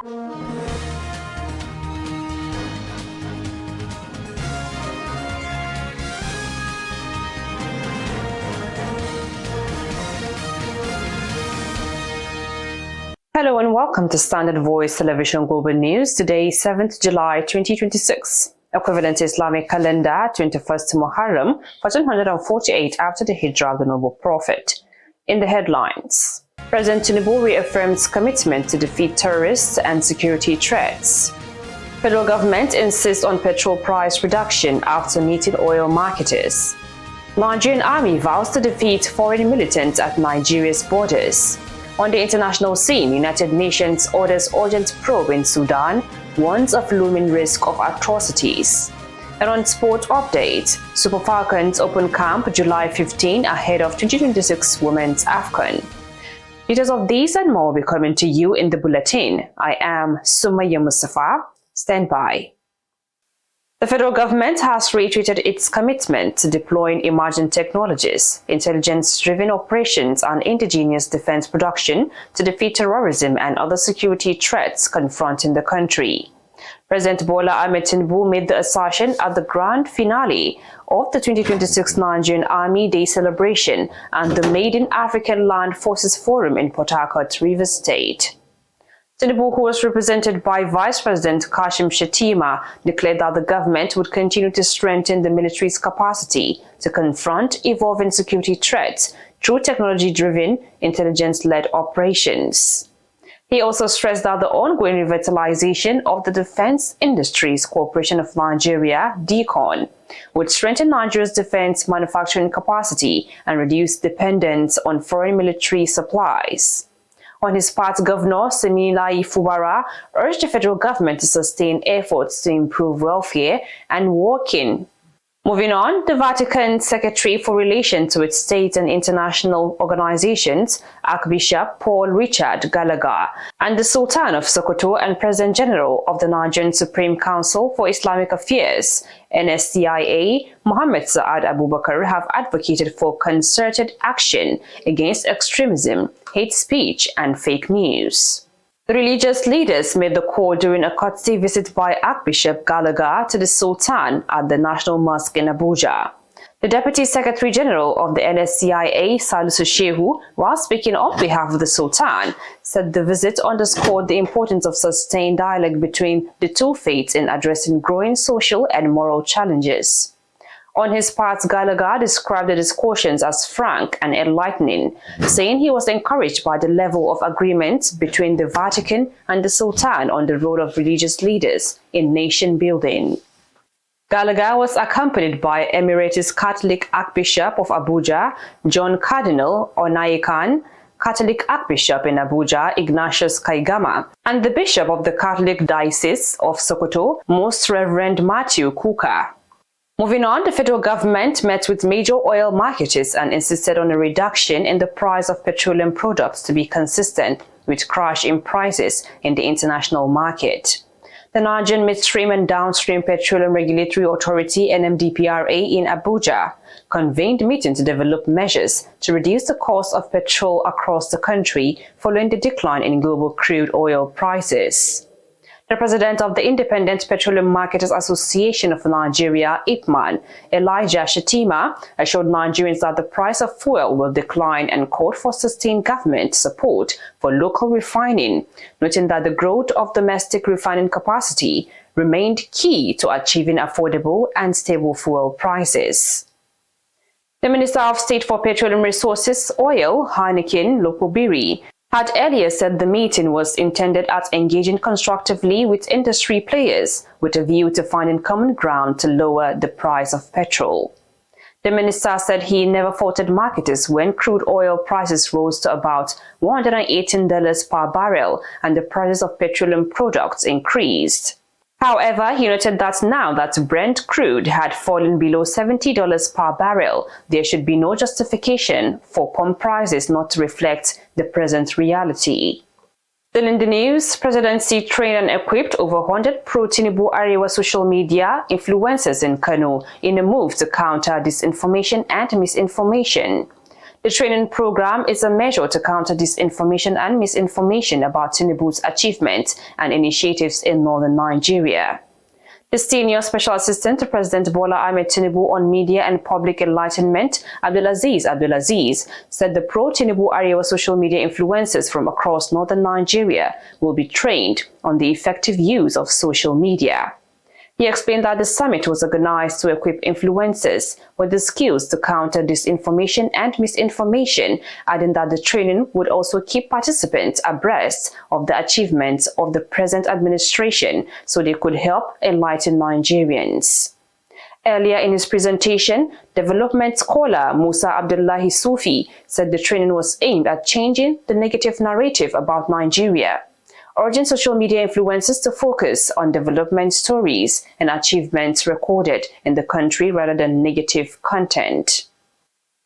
Hello and welcome to Standard Voice Television Global News. Today, 7th July 2026. Equivalent Islamic calendar, 21st Muharram, 1448 after the Hijrah of the Noble Prophet. In the headlines, President Tinubu reaffirms commitment to defeat terrorists and security threats. Federal government insists on petrol price reduction after meeting oil marketers. Nigerian army vows to defeat foreign militants at Nigeria's borders. On the international scene, United Nations orders urgent probe in Sudan, warns of looming risk of atrocities. And on sport update, Super Falcons open camp July 15 ahead of 2026 Women's AFCON. Details of these and more will be coming to you in the bulletin. I am Sumaya Mustafa. Stand by. The federal government has reiterated its commitment to deploying emerging technologies, intelligence-driven operations and indigenous defense production to defeat terrorism and other security threats confronting the country. President Bola Ahmed Tinubu made the assertion at the grand finale of the 2026 Nigerian Army Day celebration and the Maiden African Land Forces Forum in Port Harcourt, Rivers State. Tinubu, who was represented by Vice President Kashim Shettima, declared that the government would continue to strengthen the military's capacity to confront evolving security threats through technology-driven, intelligence-led operations. He also stressed that the ongoing revitalization of the Defense Industries Corporation of Nigeria, DCON, would strengthen Nigeria's defense manufacturing capacity and reduce dependence on foreign military supplies. On his part, Governor Siminalayi Fubara urged the federal government to sustain efforts to improve welfare and working. Moving on, the Vatican Secretary for Relations with State and International Organizations, Archbishop Paul Richard Gallagher, and the Sultan of Sokoto and President General of the Nigerian Supreme Council for Islamic Affairs, NSCIA, Mohammed Saad Abubakar, have advocated for concerted action against extremism, hate speech, and fake news. The religious leaders made the call during a courtesy visit by Archbishop Gallagher to the Sultan at the National Mosque in Abuja. The Deputy Secretary General of the NSCIA, Salisu Shehu, while speaking on behalf of the Sultan, said the visit underscored the importance of sustained dialogue between the two faiths in addressing growing social and moral challenges. On his part, Gallagher described the discussions as frank and enlightening, saying he was encouraged by the level of agreement between the Vatican and the Sultan on the role of religious leaders in nation building. Gallagher was accompanied by Emeritus Catholic Archbishop of Abuja, John Cardinal Onayekan, Catholic Archbishop in Abuja, Ignatius Kaigama, and the Bishop of the Catholic Diocese of Sokoto, Most Reverend Matthew Kuka. Moving on, the federal government met with major oil marketers and insisted on a reduction in the price of petroleum products to be consistent with crash in prices in the international market. The Nigerian Midstream and Downstream Petroleum Regulatory Authority (NMDPRA) in Abuja convened a meeting to develop measures to reduce the cost of petrol across the country following the decline in global crude oil prices. The president of the Independent Petroleum Marketers Association of Nigeria, IPMAN, Elijah Shettima, assured Nigerians that the price of fuel will decline and called for sustained government support for local refining, noting that the growth of domestic refining capacity remained key to achieving affordable and stable fuel prices. The Minister of State for Petroleum Resources, Oil, Heineken Lopobiri, had earlier said the meeting was intended at engaging constructively with industry players with a view to finding common ground to lower the price of petrol. The minister said he never faulted marketers when crude oil prices rose to about $118 per barrel and the prices of petroleum products increased. However, he noted that now that Brent crude had fallen below $70 per barrel, there should be no justification for pump prices not to reflect the present reality. Still in the news, presidency trained and equipped over 100 pro-Tinubu Arewa social media influencers in Kano in a move to counter disinformation and misinformation. The training program is a measure to counter disinformation and misinformation about Tinubu's achievements and initiatives in northern Nigeria. The senior special assistant to President Bola Ahmed Tinubu on media and public enlightenment, Abdulaziz, said the pro-Tinubu Arewa social media influencers from across northern Nigeria will be trained on the effective use of social media. He explained that the summit was organized to equip influencers with the skills to counter disinformation and misinformation, adding that the training would also keep participants abreast of the achievements of the present administration so they could help enlighten Nigerians. Earlier in his presentation, development scholar Musa Abdullahi Sufi said the training was aimed at changing the negative narrative about Nigeria, urging social media influencers to focus on development stories and achievements recorded in the country rather than negative content.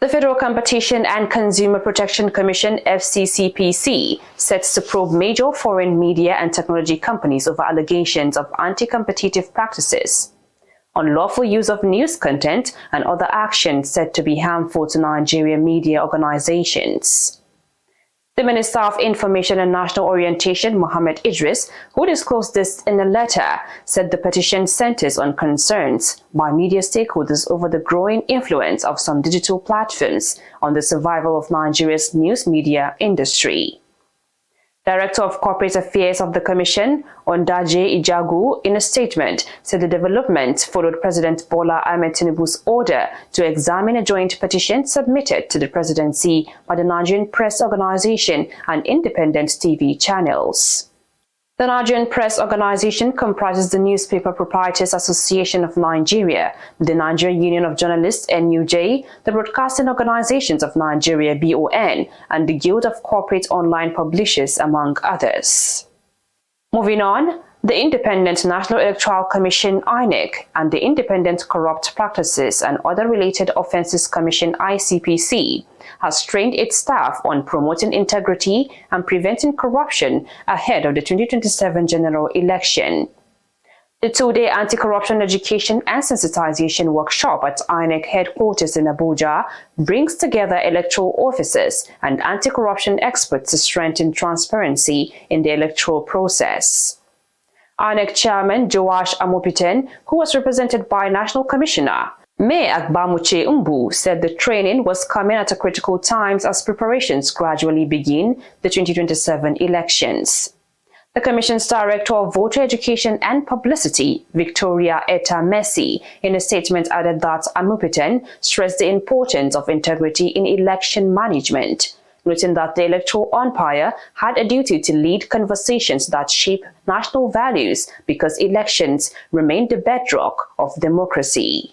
The Federal Competition and Consumer Protection Commission, FCCPC, sets to probe major foreign media and technology companies over allegations of anti-competitive practices, unlawful use of news content, and other actions said to be harmful to Nigerian media organizations. The Minister of Information and National Orientation, Mohammed Idris, who disclosed this in a letter, said the petition centers on concerns by media stakeholders over the growing influence of some digital platforms on the survival of Nigeria's news media industry. Director of Corporate Affairs of the Commission, Ondaje Ijagu, in a statement, said the development followed President Bola Ahmed Tinubu's order to examine a joint petition submitted to the presidency by the Nigerian Press Organization and independent TV channels. The Nigerian Press Organization comprises the Newspaper Proprietors Association of Nigeria, the Nigerian Union of Journalists (NUJ), the Broadcasting Organizations of Nigeria (BON), and the Guild of Corporate Online Publishers, among others. Moving on, the Independent National Electoral Commission (INEC) and the Independent Corrupt Practices and Other Related Offences Commission (ICPC) has trained its staff on promoting integrity and preventing corruption ahead of the 2027 general election. The two-day anti-corruption education and sensitization workshop at INEC headquarters in Abuja brings together electoral officers and anti-corruption experts to strengthen transparency in the electoral process. INEC Chairman Joash Amopiten, who was represented by National Commissioner May Agbamuche Umbu, said the training was coming at a critical time as preparations gradually begin the 2027 elections. The Commission's Director of Voter Education and Publicity, Victoria Eta Messi, in a statement added that Amopiten stressed the importance of integrity in election management, noting that the electoral umpire had a duty to lead conversations that shape national values because elections remain the bedrock of democracy.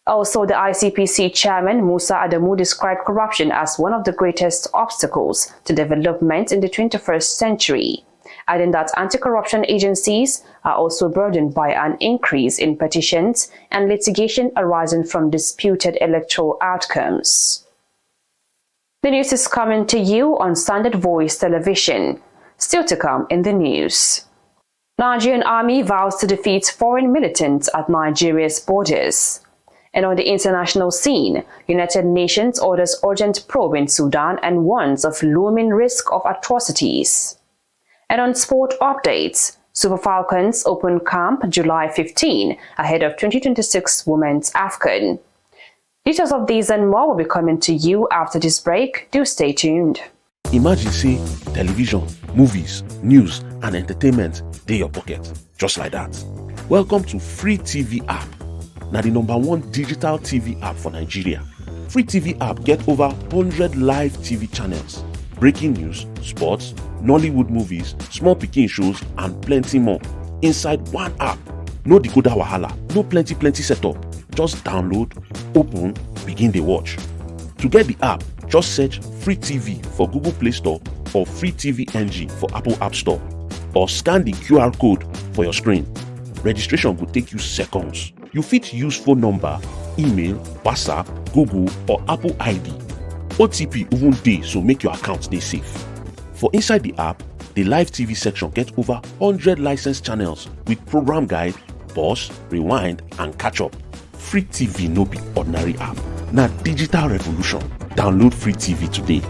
Also, the ICPC chairman Musa Adamu described corruption as one of the greatest obstacles to development in the 21st century, adding that anti-corruption agencies are also burdened by an increase in petitions and litigation arising from disputed electoral outcomes. The news is coming to you on Standard Voice Television. Still to come in the news. Nigerian Army vows to defeat foreign militants at Nigeria's borders. And on the international scene, United Nations orders urgent probe in Sudan and warns of looming risk of atrocities. And on sport updates, Super Falcons open camp July 15 ahead of 2026 Women's AFCON. Details of these and more will be coming to you after this break. Do stay tuned. Imagine say television, movies, news and entertainment dey your pocket, just like that. Welcome to Free TV app. Now the #1 digital TV app for Nigeria. Free TV app get over 100 live TV channels, breaking news, sports, Nollywood movies, small pikin shows and plenty more inside one app. No decoder wahala, no plenty setup. Just download, open, begin the watch. To get the app, just search Free TV for Google Play Store or Free TV NG for Apple App Store, or scan the QR code for your screen. Registration will take you seconds. You fit use phone number, email, WhatsApp, Google or Apple ID. OTP even dey, so make your account stay safe. For inside the app, the live TV section get over 100 licensed channels with program guide, pause, rewind and catch up. Free TV no be ordinary app. Na digital revolution. Download Free TV today.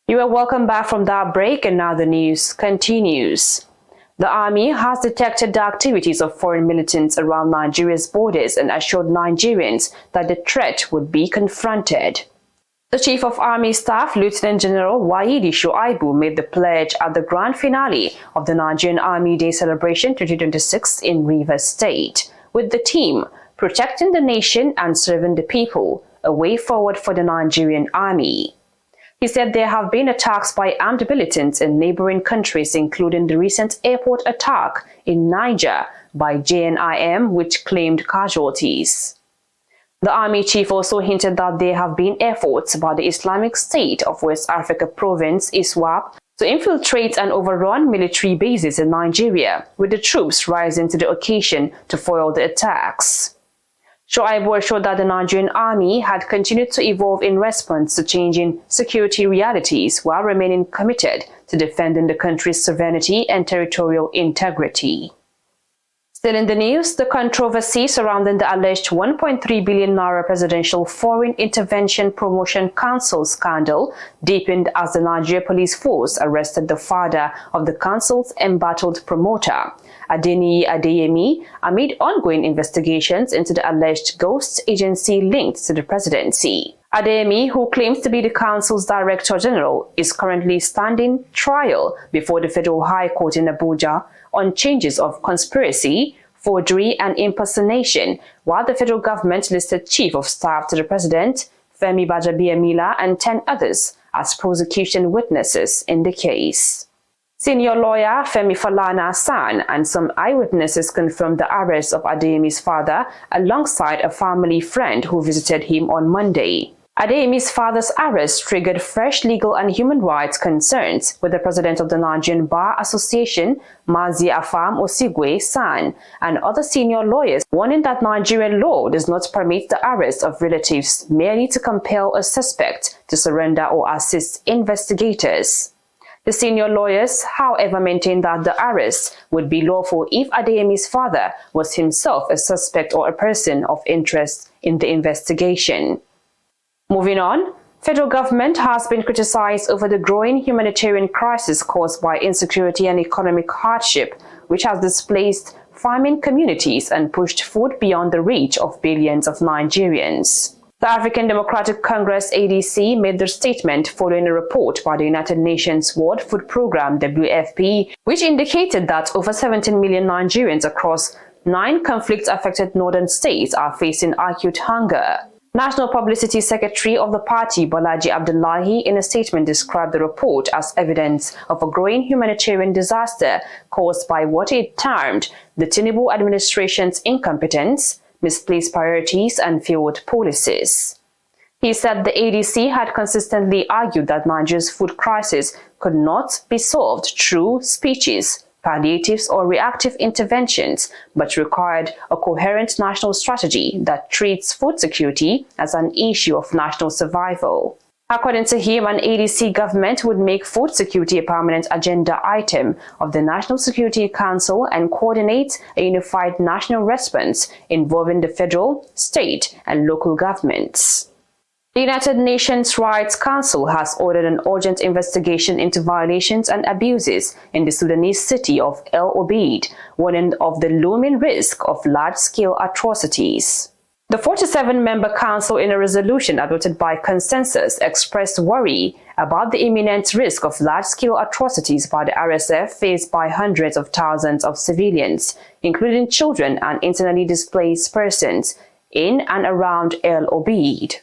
You are welcome back from that break, and now the news continues. The army has detected the activities of foreign militants around Nigeria's borders and assured Nigerians that the threat would be confronted. The Chief of Army Staff, Lieutenant General Waidi Shuaibu, made the pledge at the grand finale of the Nigerian Army Day Celebration 2026 in Rivers State, with the theme, Protecting the Nation and Serving the People, a way forward for the Nigerian Army. He said there have been attacks by armed militants in neighboring countries, including the recent airport attack in Niger by JNIM, which claimed casualties. The army chief also hinted that there have been efforts by the Islamic State of West Africa Province, ISWAP, to infiltrate and overrun military bases in Nigeria, with the troops rising to the occasion to foil the attacks. Shuaibu assured that the Nigerian army had continued to evolve in response to changing security realities while remaining committed to defending the country's sovereignty and territorial integrity. Still in the news, the controversy surrounding the alleged 1.3 billion naira Presidential Foreign Intervention Promotion Council scandal deepened as the Nigeria Police Force arrested the father of the council's embattled promoter, Adeniyi Adeyemi, amid ongoing investigations into the alleged ghost agency linked to the presidency. Adeyemi, who claims to be the council's Director General, is currently standing trial before the Federal High Court in Abuja on charges of conspiracy, forgery and impersonation, while the federal government listed Chief of Staff to the President, Femi Gbajabiamila, and 10 others as prosecution witnesses in the case. Senior lawyer Femi Falana San and some eyewitnesses confirmed the arrest of Adeyemi's father alongside a family friend who visited him on Monday. Adeyemi's father's arrest triggered fresh legal and human rights concerns, with the president of the Nigerian Bar Association, Mazi Afam Osigwe San, and other senior lawyers warning that Nigerian law does not permit the arrest of relatives merely to compel a suspect to surrender or assist investigators. The senior lawyers, however, maintained that the arrest would be lawful if Adeyemi's father was himself a suspect or a person of interest in the investigation. Moving on, federal government has been criticized over the growing humanitarian crisis caused by insecurity and economic hardship, which has displaced farming communities and pushed food beyond the reach of billions of Nigerians. The African Democratic Congress ADC made their statement following a report by the United Nations World Food Programme WFP, which indicated that over 17 million Nigerians across 9 conflict-affected northern states are facing acute hunger. National Publicity Secretary of the party, Bolaji Abdullahi, in a statement described the report as evidence of a growing humanitarian disaster caused by what it termed the Tinubu administration's incompetence, misplaced priorities, and failed policies. He said the ADC had consistently argued that Nigeria's food crisis could not be solved through speeches, palliatives, or reactive interventions, but required a coherent national strategy that treats food security as an issue of national survival. According to him, an ADC government would make food security a permanent agenda item of the National Security Council and coordinate a unified national response involving the federal, state, and local governments. The United Nations Rights Council has ordered an urgent investigation into violations and abuses in the Sudanese city of El Obeid, warning of the looming risk of large-scale atrocities. The 47-member council, in a resolution adopted by consensus, expressed worry about the imminent risk of large-scale atrocities by the RSF faced by hundreds of thousands of civilians, including children and internally displaced persons, in and around El Obeid.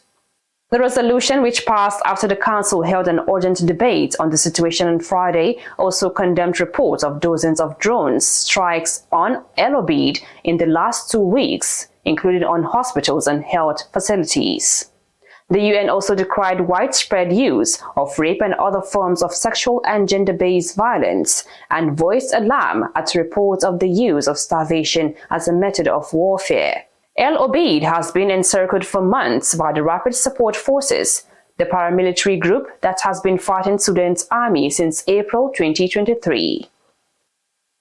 The resolution, which passed after the council held an urgent debate on the situation on Friday, also condemned reports of dozens of drone strikes on El Obeid in the last 2 weeks, including on hospitals and health facilities. The UN also decried widespread use of rape and other forms of sexual and gender-based violence and voiced alarm at reports of the use of starvation as a method of warfare. El Obeid has been encircled for months by the Rapid Support Forces, the paramilitary group that has been fighting Sudan's army since April 2023.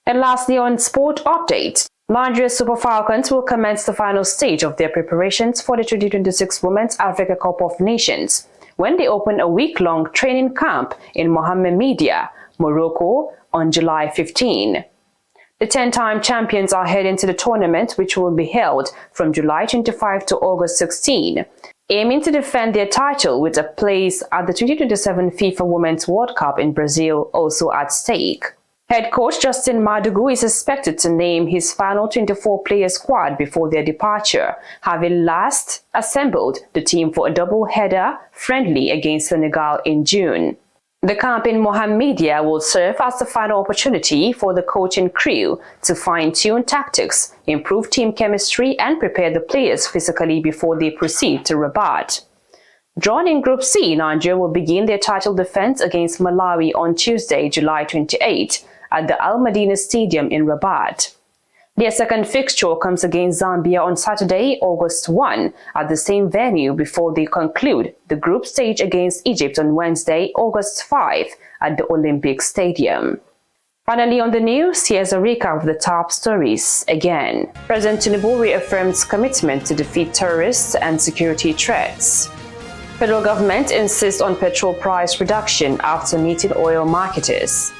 And lastly, on sport update, Nigeria Super Falcons will commence the final stage of their preparations for the 2026 Women's Africa Cup of Nations when they open a week-long training camp in Mohammed Media, Morocco, on July 15. The 10-time champions are heading to the tournament, which will be held from July 25 to August 16, aiming to defend their title with a place at the 2027 FIFA Women's World Cup in Brazil also at stake. Head coach Justin Madugu is expected to name his final 24-player squad before their departure, having last assembled the team for a double-header friendly against Senegal in June. The camp in Mohammedia will serve as the final opportunity for the coaching crew to fine-tune tactics, improve team chemistry, and prepare the players physically before they proceed to Rabat. Drawn in Group C, Nigeria will begin their title defense against Malawi on Tuesday, July 28, at the Al Madina Stadium in Rabat. Their second fixture comes against Zambia on Saturday, August 1, at the same venue before they conclude the group stage against Egypt on Wednesday, August 5, at the Olympic Stadium. Finally on the news, here's a recap of the top stories again. President Tinubu reaffirms commitment to defeat terrorists and security threats. Federal government insists on petrol price reduction after meeting oil marketers.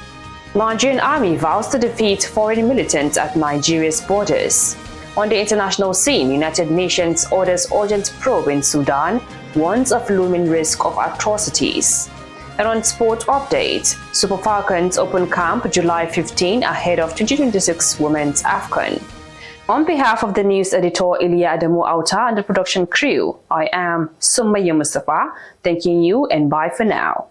Nigerian army vows to defeat foreign militants at Nigeria's borders. On the international scene, United Nations orders urgent probe in Sudan, warns of looming risk of atrocities. And on sport update, Super Falcons open camp July 15 ahead of 2026 Women's AFCON. On behalf of the news editor Ilya Adamu Auta and the production crew, I am Sumaya Mustafa, thanking you and bye for now.